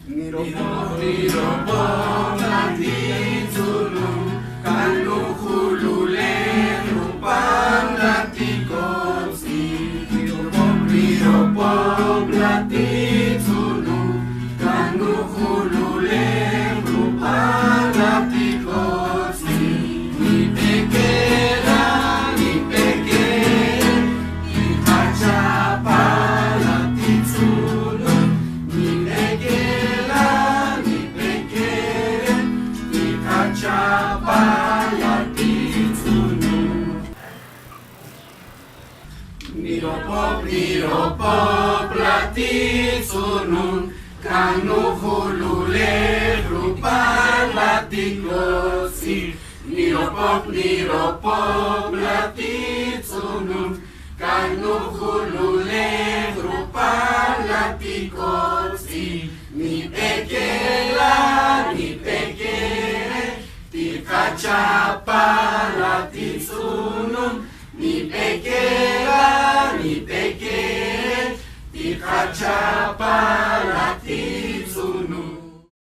Niropo lati tulung kanu hulule rupang lati kopsi. Niropo lati tulung kanu hulule rupang lati kopsi. Ni pekera ikachapa lati tulung ni pekera ikachapa lati tulung. Niropo lati tulung kanu hulule rupang lati kopsi. Niropo lati tulung kanu hulule rupang lati kopsi. Ni pekera ikachapa lati tulung ni pekera ikachapa